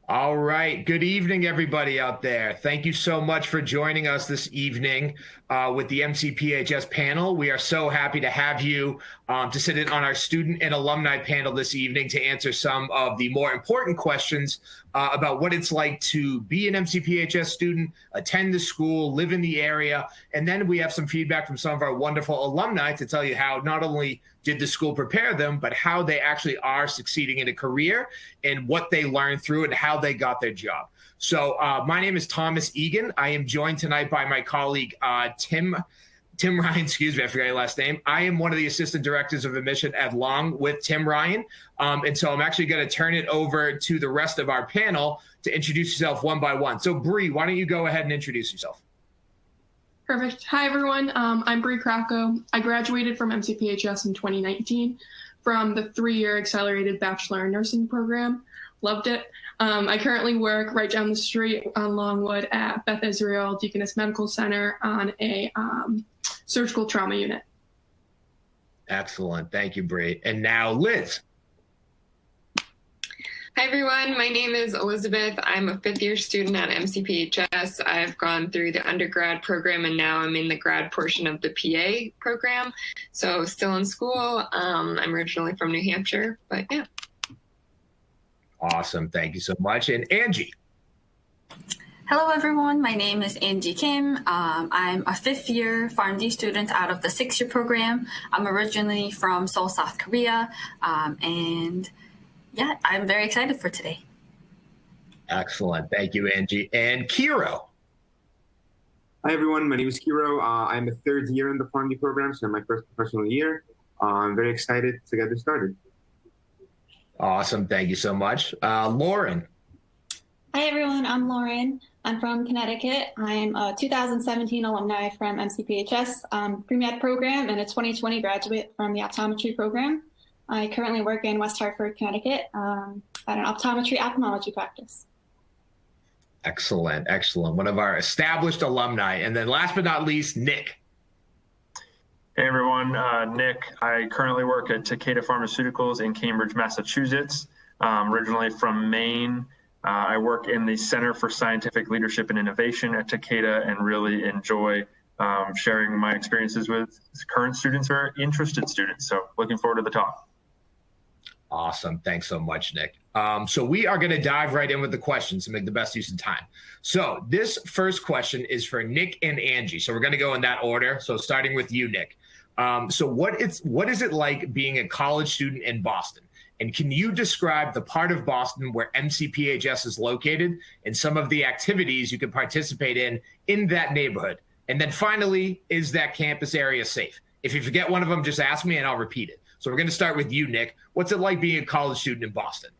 All right. Good evening, everybody out there. Thank you so much for joining us this evening with the MCPHS panel. We are so happy to have you to sit in on our student and alumni panel this evening to answer some of the more important questions about what it's like to be an MCPHS student, attend the school, live in the area. And then we have some feedback from some of our wonderful alumni to tell you how not only did the school prepare them, but how they actually are succeeding in a career and what they learned through and how they got their job. So my name is Thomas Egan. I am joined tonight by my colleague, Tim Ryan, excuse me, I forgot your last name. I am one of the assistant directors of admission at Long with Tim Ryan. And so I'm actually going to turn it over to the rest of our panel to introduce yourself one by one. So Bree, why don't you go ahead and introduce yourself? Perfect. Hi, everyone. I'm Bree Kracko. I graduated from MCPHS in 2019 from the 3-year accelerated Bachelor in Nursing program. Loved it. I currently work right down the street on Longwood at Beth Israel Deaconess Medical Center on a surgical trauma unit. Excellent. Thank you, Bree. And now Liz. Hi, everyone. My name is Elizabeth. I'm a 5th-year student at MCPHS. I've gone through the undergrad program, and now I'm in the grad portion of the PA program. So still in school. I'm originally from New Hampshire, but yeah. Awesome. Thank you so much. And Angie. Hello, everyone. My name is Angie Kim. I'm a 5th-year PharmD student out of the 6-year program. I'm originally from Seoul, South Korea, and yeah, I'm very excited for today. Excellent. Thank you, Angie. And Kiro. Hi, everyone. My name is Kiro. I'm a 3rd year in the PharmD program, so my first professional year. I'm very excited to get this started. Awesome. Thank you so much. Lauren. Hi, everyone. I'm Lauren. I'm from Connecticut. I'm a 2017 alumni from MCPHS pre-med program and a 2020 graduate from the optometry program. I currently work in West Hartford, Connecticut at an optometry ophthalmology practice. Excellent. Excellent. One of our established alumni. And then last but not least, Nick. Hey, everyone. Nick. I currently work at Takeda Pharmaceuticals in Cambridge, Massachusetts. Originally from Maine. I work in the Center for Scientific Leadership and Innovation at Takeda and really enjoy sharing my experiences with current students or interested students. So looking forward to the talk. Awesome. Thanks so much, Nick. So we are going to dive right in with the questions to make the best use of time. So this first question is for Nick and Angie. So we're going to go in that order. So starting with you, Nick. So what is it like being a college student in Boston? And can you describe the part of Boston where MCPHS is located and some of the activities you can participate in that neighborhood? And then finally, is that campus area safe? If you forget one of them, just ask me and I'll repeat it. So we're going to start with you, Nick. What's it like being a college student in Boston?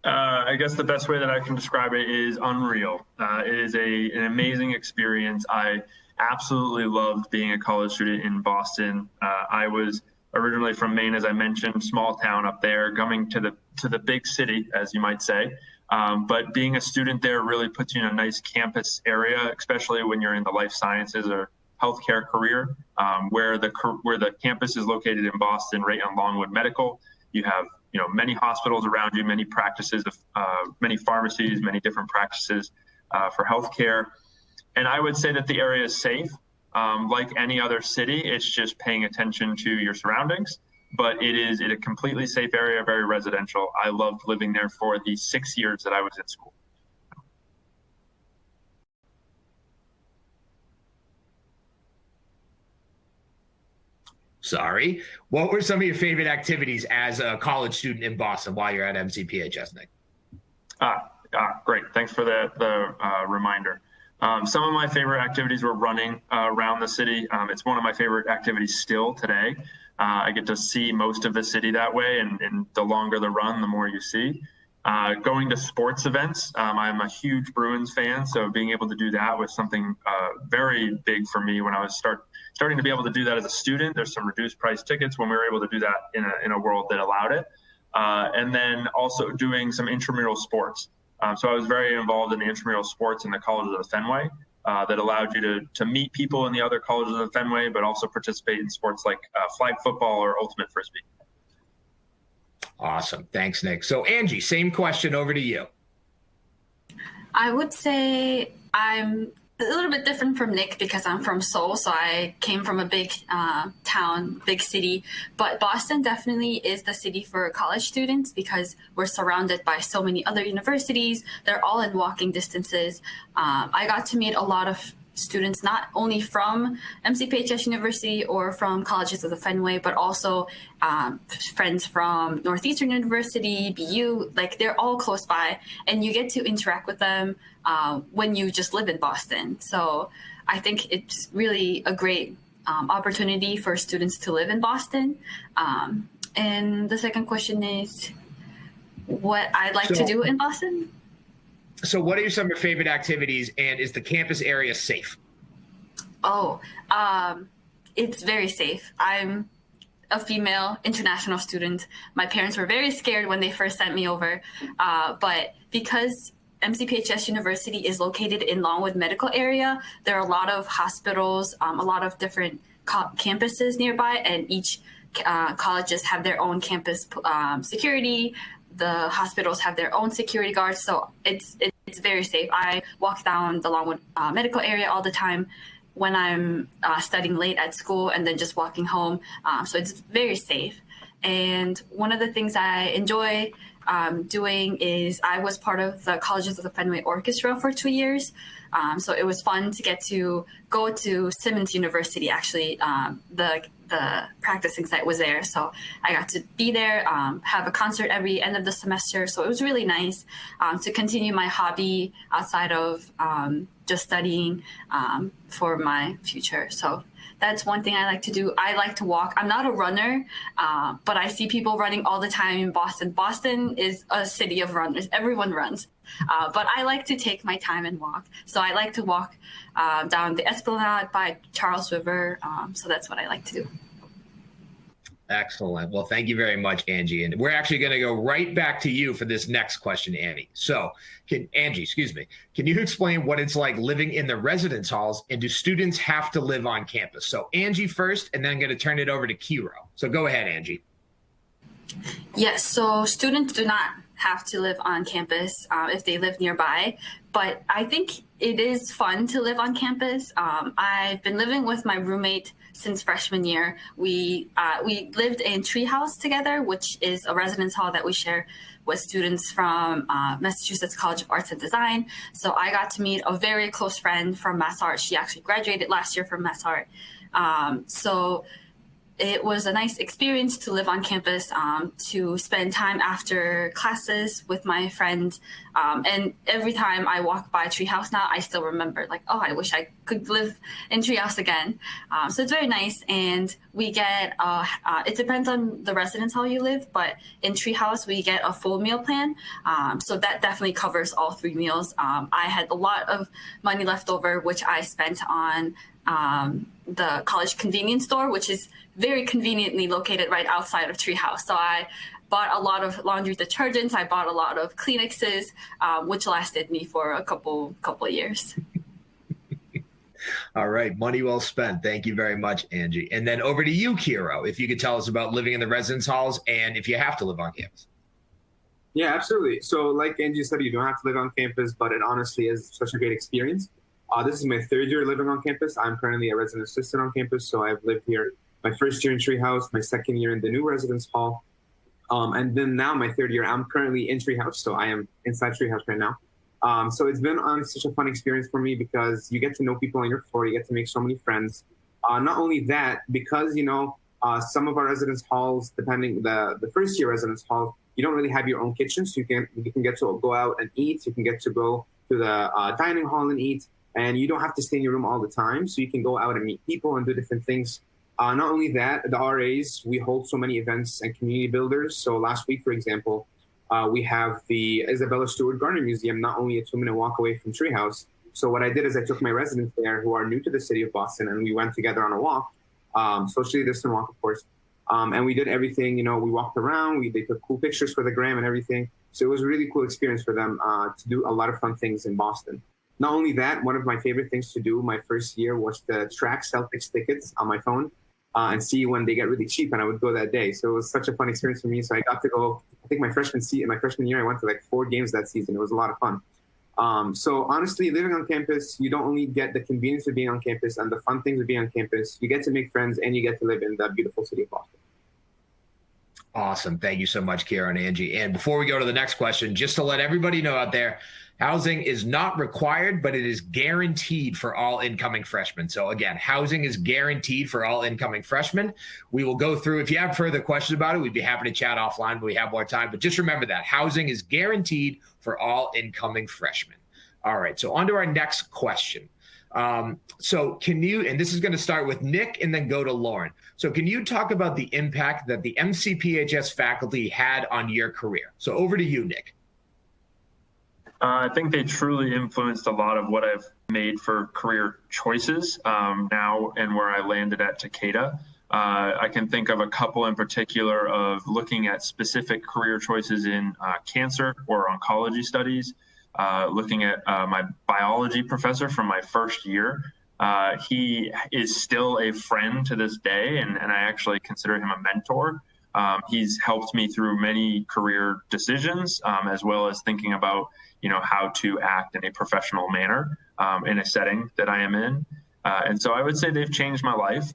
I guess the best way that I can describe it is unreal. It is an amazing experience. I absolutely loved being a college student in Boston. I was originally from Maine, as I mentioned, small town up there, coming to the big city, as you might say. But being a student there really puts you in a nice campus area, especially when you're in the life sciences or healthcare career, where the campus is located in Boston, right on Longwood Medical. You have many hospitals around you, many practices, many pharmacies, many different practices for healthcare. And I would say that the area is safe. Like any other city, it's just paying attention to your surroundings. But it is a completely safe area, very residential. I loved living there for the 6 years that I was in school. Sorry. What were some of your favorite activities as a college student in Boston while you're at MCPHS, Nick? Great. Thanks for the reminder. Some of my favorite activities were running around the city. It's one of my favorite activities still today. I get to see most of the city that way, and the longer the run, the more you see. Going to sports events. I'm a huge Bruins fan, so being able to do that was something very big for me when I was starting to be able to do that as a student. There's some reduced price tickets when we were able to do that in a world that allowed it. And then also doing some intramural sports. So I was very involved in the intramural sports in the Colleges of the Fenway that allowed you to meet people in the other colleges of the Fenway, but also participate in sports like flag football or ultimate frisbee. Awesome. Thanks, Nick. So Angie, same question over to you. I would say I'm a little bit different from Nick because I'm from Seoul, so I came from a big town, big city. But Boston definitely is the city for college students because we're surrounded by so many other universities. They're all in walking distances. I got to meet a lot of students, not only from MCPHS University or from colleges of the Fenway, but also friends from Northeastern University, BU, like they're all close by and you get to interact with them when you just live in Boston. So I think it's really a great opportunity for students to live in Boston. And the second question is what I'd like to do in Boston. So what are some of your favorite activities, and is the campus area safe? Oh, it's very safe. I'm a female international student. My parents were very scared when they first sent me over, but because MCPHS University is located in Longwood Medical Area, there are a lot of hospitals, a lot of different campuses nearby, and each colleges have their own campus security. The hospitals have their own security guards, so it's very safe. I walk down the Longwood Medical Area all the time when I'm studying late at school and then just walking home. So it's very safe. And one of the things I enjoy doing is I was part of the Colleges of the Fenway Orchestra for 2 years. So it was fun to get to go to Simmons University, actually. The practicing site was there. So I got to be there, have a concert every end of the semester. So it was really nice to continue my hobby outside of just studying for my future. So that's one thing I like to do. I like to walk. I'm not a runner, but I see people running all the time in Boston. Boston is a city of runners. Everyone runs. But I like to take my time and walk. So I like to walk down the Esplanade by Charles River. So that's what I like to do. Excellent. Well, thank you very much, Angie. And we're actually going to go right back to you for this next question, Annie. So, Angie, can you explain what it's like living in the residence halls, and do students have to live on campus? So Angie first, and then I'm going to turn it over to Kiro. So go ahead, Angie. Yes, so students do not have to live on campus if they live nearby, but I think it is fun to live on campus. I've been living with my roommate since freshman year. We lived in Treehouse together, which is a residence hall that we share with students from Massachusetts College of Arts and Design. So I got to meet a very close friend from Mass Art. She actually graduated last year from Mass Art. So it was a nice experience to live on campus, to spend time after classes with my friends. And every time I walk by Treehouse now, I still remember, like, oh, I wish I could live in Treehouse again. So it's very nice. And we get, it depends on the residence hall you live, but in Treehouse, we get a full meal plan. So that definitely covers all 3 meals. I had a lot of money left over, which I spent on the college convenience store, which is very conveniently located right outside of Treehouse. So I bought a lot of laundry detergents. I bought a lot of Kleenexes, which lasted me for a couple of years. All right. Money well spent. Thank you very much, Angie. And then over to you, Kiro, if you could tell us about living in the residence halls and if you have to live on campus. Yeah, absolutely. So like Angie said, you don't have to live on campus, but it honestly is such a great experience. This is my 3rd year living on campus. I'm currently a resident assistant on campus, so I've lived here my 1st year in Treehouse, my 2nd year in the new residence hall, and then now my 3rd year. I'm currently in Treehouse, so I am inside Treehouse right now. So it's been such a fun experience for me because you get to know people on your floor, you get to make so many friends. Not only that, because some of our residence halls, depending the 1st year residence hall, you don't really have your own kitchen, so you can get to go out and eat. You can get to go to the dining hall and eat. And you don't have to stay in your room all the time, so you can go out and meet people and do different things. Not only that, the RAs, we hold so many events and community builders. So last week, for example, we have the Isabella Stewart Gardner Museum, not only a 2-minute walk away from Treehouse. So what I did is I took my residents there who are new to the city of Boston, and we went together on a walk, socially distant walk, of course. And we did everything, we walked around, they took cool pictures for the gram and everything. So it was a really cool experience for them to do a lot of fun things in Boston. Not only that, one of my favorite things to do my 1st year was to track Celtics tickets on my phone. and see when they get really cheap, and I would go that day. So it was such a fun experience for me. So I got to go, I think my freshman year, I went to like 4 games that season. It was a lot of fun. So honestly, living on campus, you don't only get the convenience of being on campus and the fun things of being on campus, you get to make friends and you get to live in the beautiful city of Boston. Awesome. Thank you so much, Kira and Angie. And before we go to the next question, just to let everybody know out there, housing is not required, but it is guaranteed for all incoming freshmen. So again, housing is guaranteed for all incoming freshmen. We will go through, if you have further questions about it, we'd be happy to chat offline when we have more time. But just remember that housing is guaranteed for all incoming freshmen. All right, so on to our next question. So can you, and this is going to start with Nick and then go to Lauren. So can you talk about the impact that the MCPHS faculty had on your career? So over to you, Nick. I think they truly influenced a lot of what I've made for career choices now and where I landed at Takeda. I can think of a couple in particular of looking at specific career choices in cancer or oncology studies, looking at my biology professor from my first year. He is still a friend to this day, and I actually consider him a mentor. He's helped me through many career decisions, as well as thinking about, how to act in a professional manner in a setting that I am in. And so I would say they've changed my life.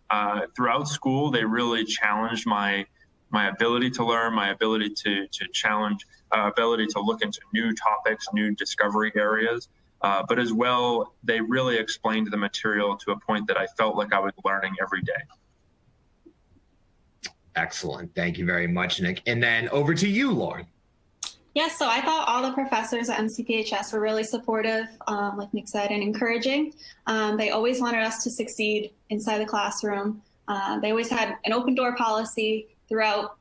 Throughout school, they really challenged my ability to learn, my ability to challenge, ability to look into new topics, new discovery areas. But as well, they really explained the material to a point that I felt like I was learning every day. Excellent. Thank you very much, Nick. And then over to you, Lauren. Yes, so I thought all the professors at MCPHS were really supportive, like Nick said, and encouraging. They always wanted us to succeed inside the classroom. They always had an open door policy throughout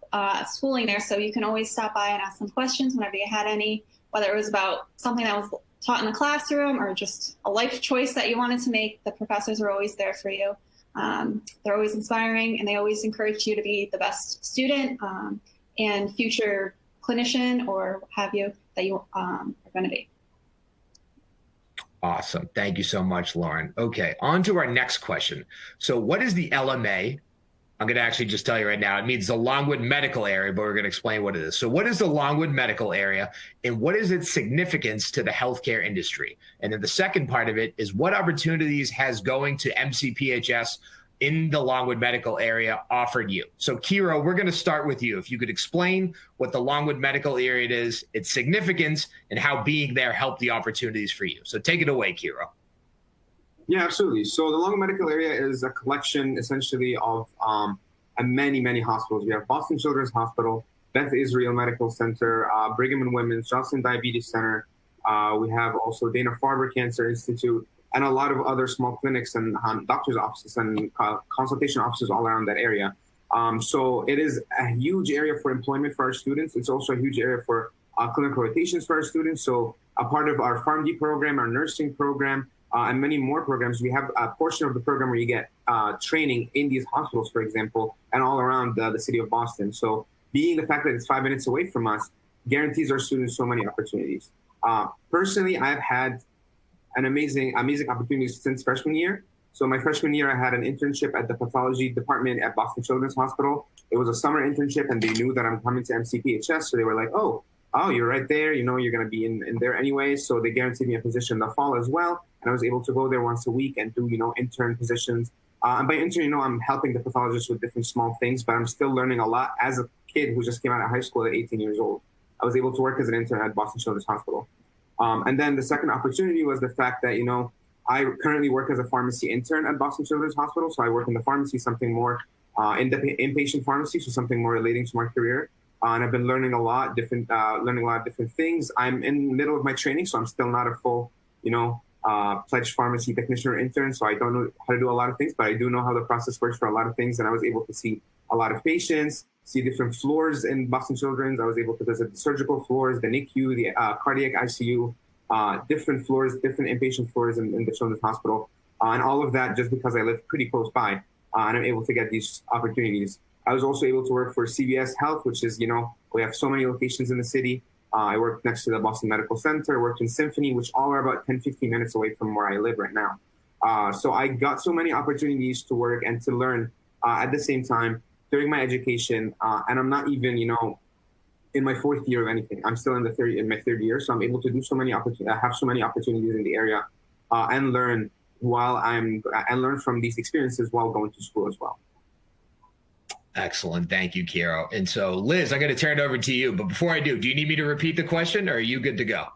schooling there, so you can always stop by and ask them questions whenever you had any, whether it was about something that was taught in the classroom or just a life choice that you wanted to make. The professors are always there for you. They're always inspiring, and they always encourage you to be the best student and future clinician or what have you that you are going to be. Awesome. Thank you so much, Lauren. Okay, on to our next question. So what is the LMA? I'm going to actually just tell you right now, it means the Longwood Medical Area, but we're going to explain what it is. So what is the Longwood Medical Area, and what is its significance to the healthcare industry? And then the second part of it is, what opportunities has going to MCPHS in the Longwood Medical Area offered you? So Kira, we're going to start with you. If you could explain what the Longwood Medical Area is, its significance, and how being there helped the opportunities for you. So take it away, Kira. Yeah, absolutely. So the Longwood Medical Area is a collection essentially of many, many hospitals. We have Boston Children's Hospital, Beth Israel Medical Center, Brigham and Women's, Joslin Diabetes Center. We have also Dana-Farber Cancer Institute, and a lot of other small clinics and doctor's offices and consultation offices all around that area. So it is a huge area for employment for our students. It's also a huge area for clinical rotations for our students. So a part of our PharmD program, our nursing program, and many more programs, we have a portion of the program where you get training in these hospitals, for example, and all around the city of Boston. So being the fact that it's 5 minutes away from us guarantees our students so many opportunities. Personally, I've had an amazing opportunities since freshman year. So my freshman year, I had an internship at the pathology department at Boston Children's Hospital. It was a summer internship, and they knew that I'm coming to MCPHS. So they were like, oh, you're right there. You're going to be in there anyway. So they guaranteed me a position in the fall as well. And I was able to go there once a week and do, intern positions. And by intern, I'm helping the pathologist with different small things, but I'm still learning a lot as a kid who just came out of high school at 18 years old. I was able to work as an intern at Boston Children's Hospital. And then the second opportunity was the fact that, I currently work as a pharmacy intern at Boston Children's Hospital. So I work in the pharmacy, something more in the inpatient pharmacy, so something more relating to my career. And I've been learning a lot of different things. I'm in the middle of my training, so I'm still not a full, pledged pharmacy technician or intern. So I don't know how to do a lot of things, but I do know how the process works for a lot of things. And I was able to see a lot of patients, see different floors in Boston Children's. I was able to visit the surgical floors, the NICU, the cardiac ICU, different floors, different inpatient floors in the Children's Hospital. And all of that just because I live pretty close by and I'm able to get these opportunities. I was also able to work for CVS Health, which is, we have so many locations in the city. I worked next to the Boston Medical Center, worked in Symphony, which all are about 10, 15 minutes away from where I live right now. So I got so many opportunities to work and to learn At the same time, during my education, and I'm not even, in my fourth year of anything. I'm still in my third year, so I'm able to do so many opportunities. I have so many opportunities in the area, and learn from these experiences while going to school as well. Excellent. Thank you, Kiro. And so, Liz, I'm going to turn it over to you. But before I do you need me to repeat the question, or are you good to go?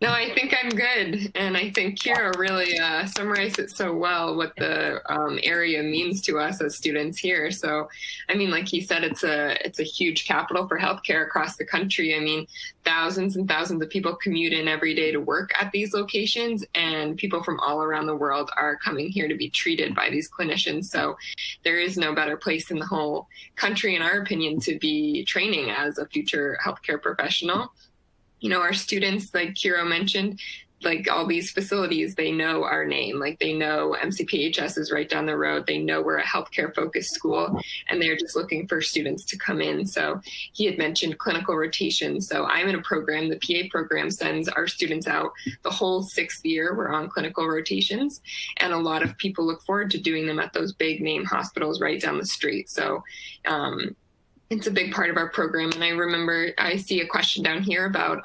No, I think I'm good. And I think Kiro really summarized it so well, what the area means to us as students here. So, I mean, like he said, it's a huge capital for healthcare across the country. I mean, thousands and thousands of people commute in every day to work at these locations, and people from all around the world are coming here to be treated by these clinicians. So there is no better place in the whole country, in our opinion, to be training as a future healthcare professional. Our students, like Kiro mentioned, like all these facilities, they know our name, like they know MCPHS is right down the road. They know we're a healthcare focused school, and they're just looking for students to come in. So he had mentioned clinical rotation. So I'm in a program, the PA program sends our students out the whole 6th year. We're on clinical rotations, and a lot of people look forward to doing them at those big name hospitals right down the street. So, it's a big part of our program. And I remember I see a question down here about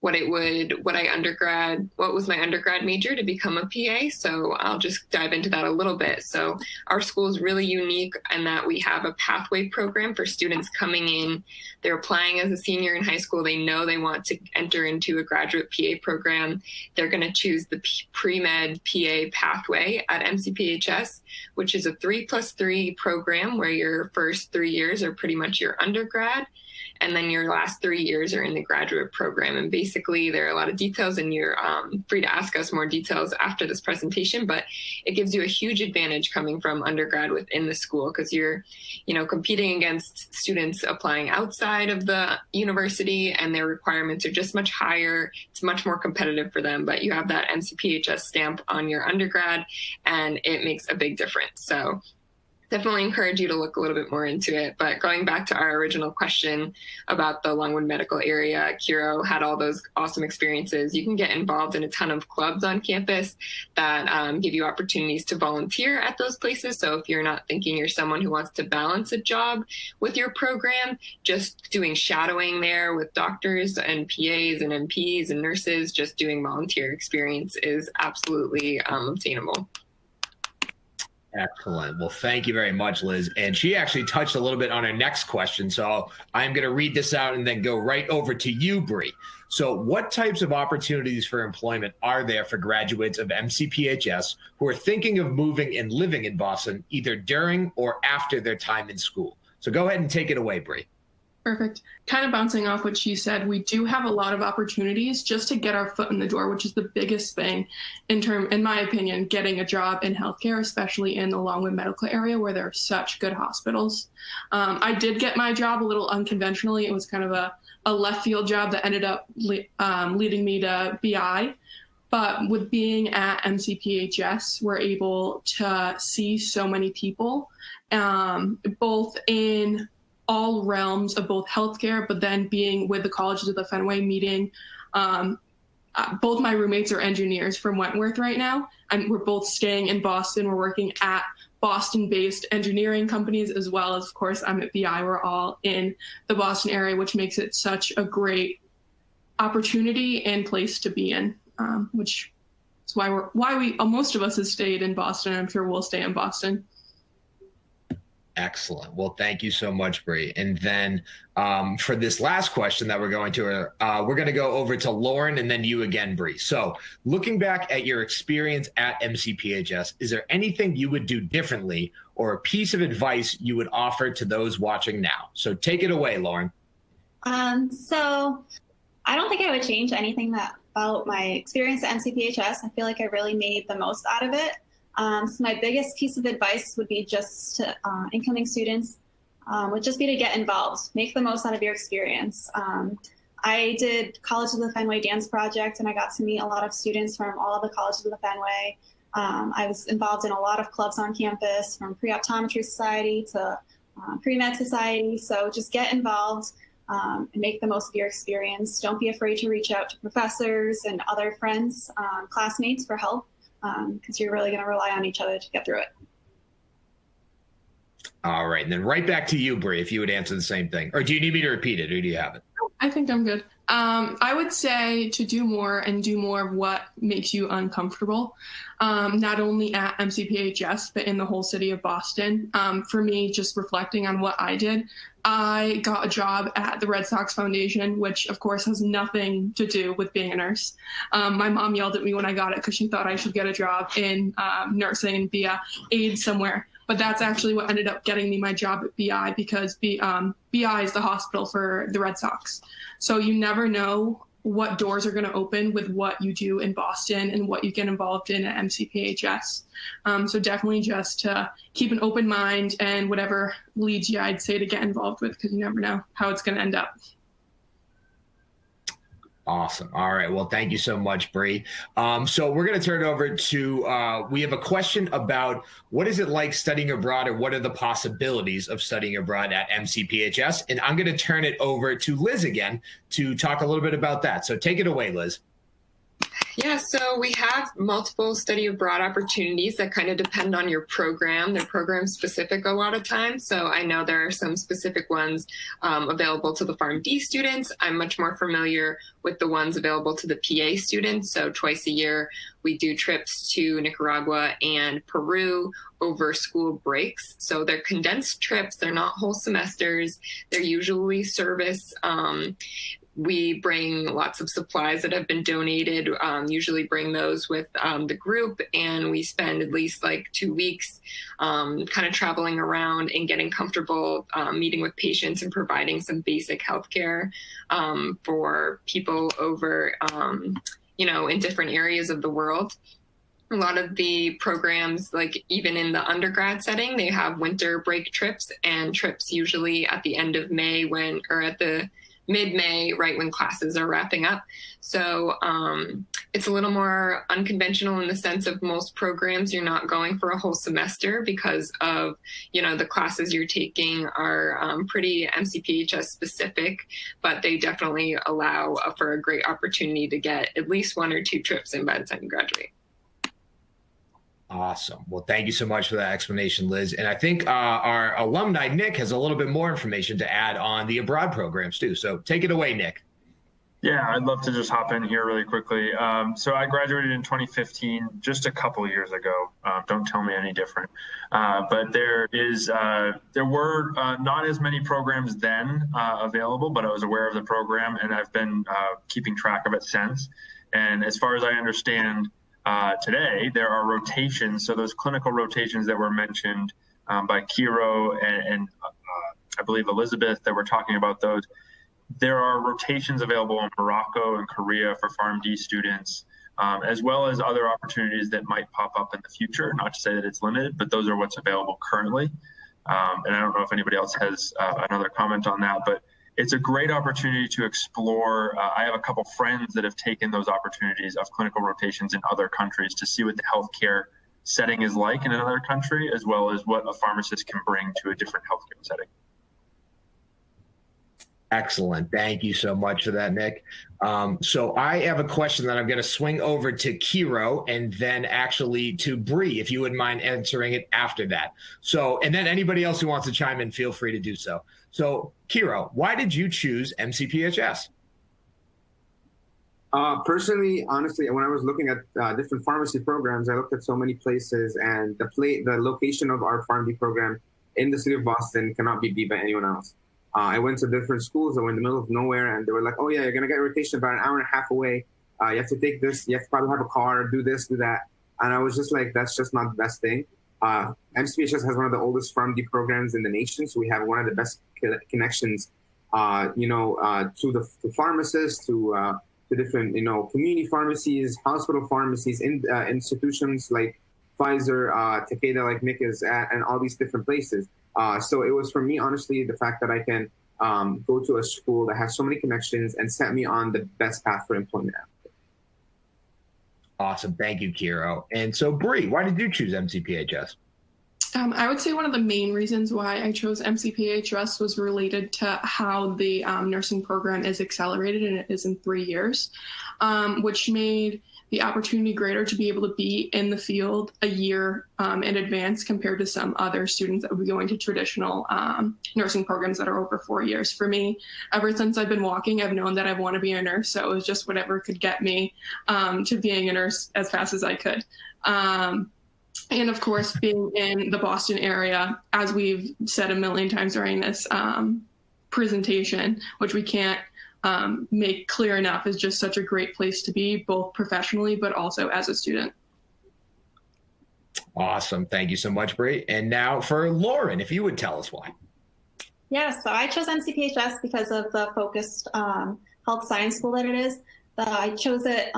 what was my undergrad major to become a PA. So I'll just dive into that a little bit. So our school is really unique in that we have a pathway program for students coming in. They're applying as a senior in high school. They know they want to enter into a graduate PA program. They're going to choose the pre-med PA pathway at MCPHS, which is a 3+3 program where your first 3 years are pretty much your undergrad, and then your last 3 years are in the graduate program. And basically there are a lot of details, and you're free to ask us more details after this presentation, but it gives you a huge advantage coming from undergrad within the school, because you're, competing against students applying outside of the university, and their requirements are just much higher. It's much more competitive for them, but you have that MCPHS stamp on your undergrad, and it makes a big difference. So definitely encourage you to look a little bit more into it. But going back to our original question about the Longwood Medical area, Kiro had all those awesome experiences. You can get involved in a ton of clubs on campus that give you opportunities to volunteer at those places. So if you're not thinking you're someone who wants to balance a job with your program, just doing shadowing there with doctors and PAs and NPs and nurses, just doing volunteer experience is absolutely obtainable. Excellent. Well, thank you very much, Liz. And she actually touched a little bit on our next question. So I'm going to read this out and then go right over to you, Bree. So what types of opportunities for employment are there for graduates of MCPHS who are thinking of moving and living in Boston, either during or after their time in school? So go ahead and take it away, Bree. Perfect. Kind of bouncing off what she said, we do have a lot of opportunities just to get our foot in the door, which is the biggest thing in my opinion, getting a job in healthcare, especially in the Longwood Medical area where there are such good hospitals. I did get my job a little unconventionally. It was kind of a left field job that ended up leading me to BI. But with being at MCPHS, we're able to see so many people, both in all realms of both healthcare, but then being with the Colleges of the Fenway, meeting both my roommates are engineers from Wentworth right now, and we're both staying in Boston. We're working at Boston-based engineering companies, as well as, of course, I'm at BI. We're all in the Boston area, which makes it such a great opportunity and place to be in, which is why most of us have stayed in Boston. I'm sure we'll stay in Boston. Excellent. Well, thank you so much, Bree. And then for this last question that we're going to go over to Lauren and then you again, Bree. So looking back at your experience at MCPHS, is there anything you would do differently or a piece of advice you would offer to those watching now? So take it away, Lauren. So I don't think I would change anything about my experience at MCPHS. I feel like I really made the most out of it. So my biggest piece of advice would be just to incoming students, would just be to get involved, make the most out of your experience. I did College of the Fenway Dance Project, and I got to meet a lot of students from all of the colleges of the Fenway. I was involved in a lot of clubs on campus, from Pre-Optometry Society to Pre-Med Society. So just get involved and make the most of your experience. Don't be afraid to reach out to professors and other friends, classmates for help. Because you're really going to rely on each other to get through it. All right. And then right back to you, Bree, if you would answer the same thing. Or do you need me to repeat it, or do you have it? I think I'm good. I would say to do more and do more of what makes you uncomfortable, not only at MCPHS, but in the whole city of Boston. For me, just reflecting on what I did, I got a job at the Red Sox Foundation, which of course has nothing to do with being a nurse. My mom yelled at me when I got it because she thought I should get a job in nursing and be a aide somewhere. But that's actually what ended up getting me my job at BI, because BI is the hospital for the Red Sox. So you never know what doors are going to open with what you do in Boston and what you get involved in at MCPHS. So definitely just to keep an open mind and whatever leads you, I'd say to get involved with, because you never know how it's going to end up. Awesome. All right. Well, thank you so much, Bree. So we're going to turn it over to, we have a question about what is it like studying abroad, or what are the possibilities of studying abroad at MCPHS? And I'm going to turn it over to Liz again to talk a little bit about that. So take it away, Liz. Yeah, so we have multiple study abroad opportunities that kind of depend on your program. They're program specific a lot of times. So I know there are some specific ones available to the PharmD students. I'm much more familiar with the ones available to the PA students. So twice a year, we do trips to Nicaragua and Peru over school breaks. So they're condensed trips. They're not whole semesters. They're usually service. We bring lots of supplies that have been donated, usually bring those with the group, and we spend at least like 2 weeks kind of traveling around and getting comfortable, meeting with patients and providing some basic healthcare for people over, in different areas of the world. A lot of the programs, like even in the undergrad setting, they have winter break trips, and trips usually at the end of May or at the mid-May, right when classes are wrapping up. So it's a little more unconventional in the sense of most programs, you're not going for a whole semester because of, the classes you're taking are pretty MCPHS specific, but they definitely allow for a great opportunity to get at least 1 or 2 trips in by the time you graduate. Awesome. Well, thank you so much for that explanation, Liz. And I think our alumni, Nick, has a little bit more information to add on the abroad programs too. So take it away, Nick. Yeah, I'd love to just hop in here really quickly. So I graduated in 2015, just a couple years ago. Don't tell me any different. But there were not as many programs then available, but I was aware of the program, and I've been keeping track of it since. And as far as I understand, today, there are rotations. So those clinical rotations that were mentioned by Kiro and I believe Elizabeth, that were talking about those, there are rotations available in Morocco and Korea for PharmD students, as well as other opportunities that might pop up in the future. Not to say that it's limited, but those are what's available currently. And I don't know if anybody else has another comment on that, but it's a great opportunity to explore. I have a couple friends that have taken those opportunities of clinical rotations in other countries to see what the healthcare setting is like in another country, as well as what a pharmacist can bring to a different healthcare setting. Excellent. Thank you so much for that, Nick. So I have a question that I'm going to swing over to Kiro and then actually to Bree, if you wouldn't mind answering it after that. So, and then anybody else who wants to chime in, feel free to do so. So Kiro, why did you choose MCPHS? Personally, honestly, when I was looking at different pharmacy programs, I looked at so many places, and the location of our PharmD program in the city of Boston cannot be beat by anyone else. I went to different schools that were in the middle of nowhere, and they were like, oh yeah, you're going to get a rotation about an hour and a half away. You have to take this. You have to probably have a car, do this, do that. And I was just like, that's just not the best thing. MCPHS has one of the oldest PharmD programs in the nation, so we have one of the best connections, to the pharmacists, to different, community pharmacies, hospital pharmacies, institutions like Pfizer, Takeda, like Nick is at, and all these different places. So it was, for me, honestly, the fact that I can go to a school that has so many connections and set me on the best path for employment. Awesome. Thank you, Kiro. And so, Bree, why did you choose MCPHS? I would say one of the main reasons why I chose MCPHS was related to how the nursing program is accelerated, and it is in 3 years, which made the opportunity greater to be able to be in the field a year in advance compared to some other students that would be going to traditional nursing programs that are over 4 years. For me, ever since I've been walking, I've known that I want to be a nurse. So it was just whatever could get me to being a nurse as fast as I could. And of course, being in the Boston area, as we've said a million times during this presentation, which we can't make clear enough, is just such a great place to be, both professionally, but also as a student. Awesome. Thank you so much, Bree. And now for Lauren, if you would tell us why. Yeah, so I chose MCPHS because of the focused health science school that it is. I chose it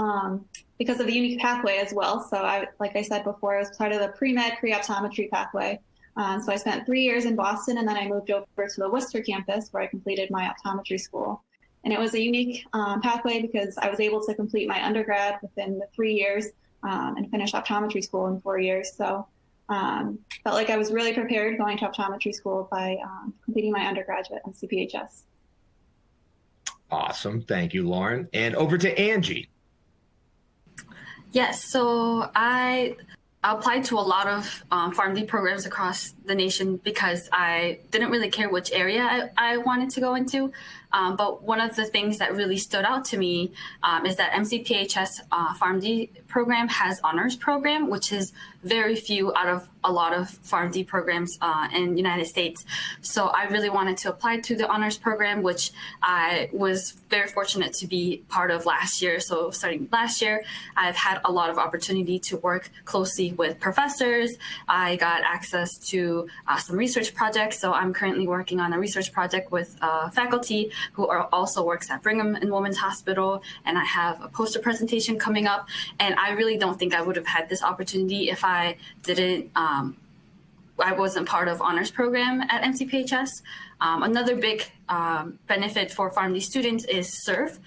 because of the unique pathway as well. So like I said before, I was part of the pre-med, pre-optometry pathway. So I spent 3 years in Boston, and then I moved over to the Worcester campus where I completed my optometry school. And it was a unique pathway because I was able to complete my undergrad within the 3 years and finish optometry school in 4 years. So felt like I was really prepared going to optometry school by completing my undergraduate at MCPHS. Awesome. Thank you, Lauren. And over to Angie. Yes, so I applied to a lot of PharmD programs across the nation because I didn't really care which area I wanted to go into. But one of the things that really stood out to me is that MCPHS PharmD program has honors program, which is very few out of a lot of PharmD programs in the United States. So I really wanted to apply to the honors program, which I was very fortunate to be part of last year. So starting last year, I've had a lot of opportunity to work closely with professors. I got access to some research projects. So I'm currently working on a research project with faculty who also works at Brigham and Women's Hospital. And I have a poster presentation coming up. And I really don't think I would have had this opportunity if I didn't, I wasn't part of honors program at MCPHS. Another big benefit for PharmD students is SURF.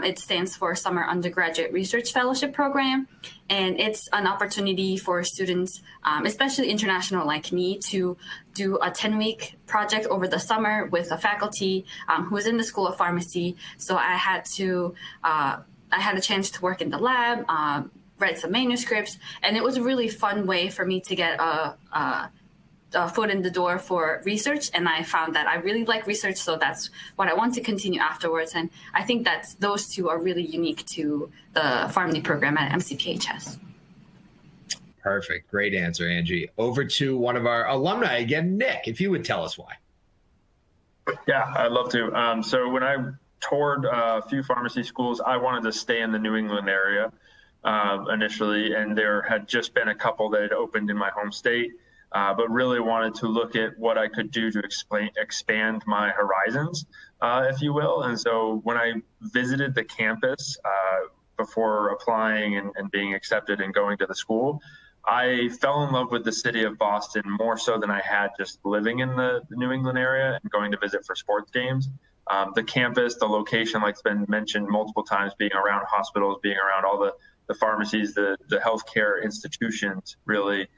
It stands for Summer Undergraduate Research Fellowship Program. And it's an opportunity for students, especially international like me, to do a 10-week project over the summer with a faculty who is in the School of Pharmacy. So I had a chance to work in the lab, write some manuscripts, and it was a really fun way for me to get a foot in the door for research. And I found that I really like research, so that's what I want to continue afterwards. And I think that those two are really unique to the PharmD program at MCPHS. Perfect. Great answer, Angie. Over to one of our alumni again, Nick, if you would tell us why. Yeah, I'd love to. So when I toured a few pharmacy schools, I wanted to stay in the New England area initially, and there had just been a couple that had opened in my home state, but really wanted to look at what I could do to expand my horizons, if you will. And so when I visited the campus before applying and being accepted and going to the school, I fell in love with the city of Boston more so than I had just living in the New England area and going to visit for sports games. The campus, the location, like it's been mentioned multiple times, being around hospitals, being around all the pharmacies, the healthcare institutions, really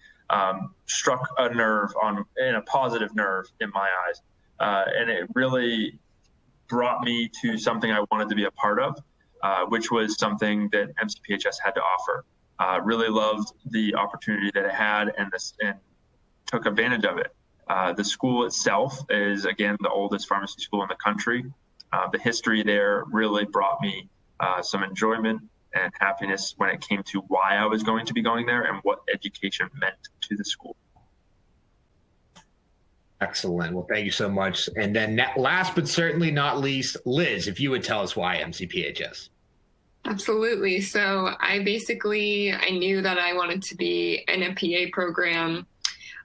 struck a nerve in a positive nerve in my eyes. And it really brought me to something I wanted to be a part of, which was something that MCPHS had to offer. Really loved the opportunity that it had and took advantage of it. The school itself is, again, the oldest pharmacy school in the country. The history there really brought me some enjoyment and happiness when it came to why I was going to be going there and what education meant to the school. Excellent. Well, thank you so much. And then last but certainly not least, Liz, if you would tell us why MCPHS. Absolutely. So I knew that I wanted to be in a PA program,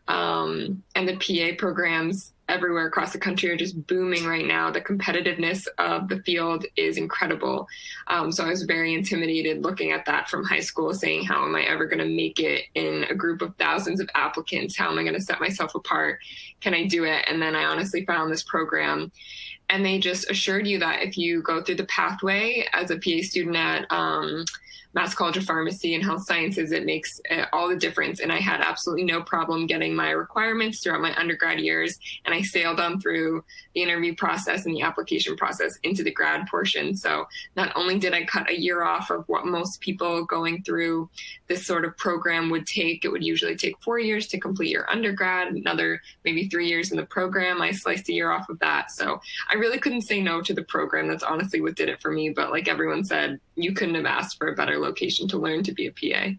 and the PA programs everywhere across the country are just booming right now. The competitiveness of the field is incredible. So I was very intimidated looking at that from high school, saying, how am I ever going to make it in a group of thousands of applicants? How am I going to set myself apart? Can I do it? And then I honestly found this program. And they just assured you that if you go through the pathway as a PA student at Mass College of Pharmacy and Health Sciences, it makes all the difference. And I had absolutely no problem getting my requirements throughout my undergrad years. And I sailed on through the interview process and the application process into the grad portion. So not only did I cut a year off of what most people going through this sort of program would take, it would usually take 4 years to complete your undergrad, another maybe 3 years in the program. I sliced a year off of that. So I really couldn't say no to the program. That's honestly what did it for me. But like everyone said, you couldn't have asked for a better location to learn to be a PA.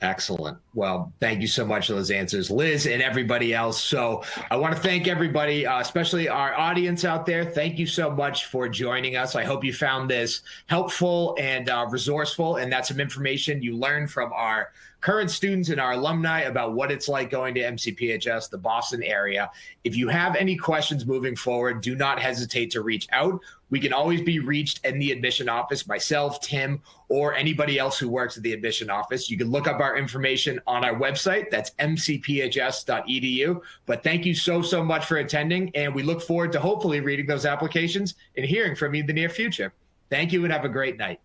Excellent. Well, thank you so much for those answers, Liz, and everybody else. So I want to thank everybody, especially our audience out there. Thank you so much for joining us. I hope you found this helpful and resourceful, and that's some information you learned from our current students and our alumni about what it's like going to MCPHS, the Boston area. If you have any questions moving forward, do not hesitate to reach out. We can always be reached in the admission office, myself, Tim, or anybody else who works at the admission office. You can look up our information on our website. That's mcphs.edu. But thank you so much for attending, and we look forward to hopefully reading those applications and hearing from you in the near future. Thank you and have a great night.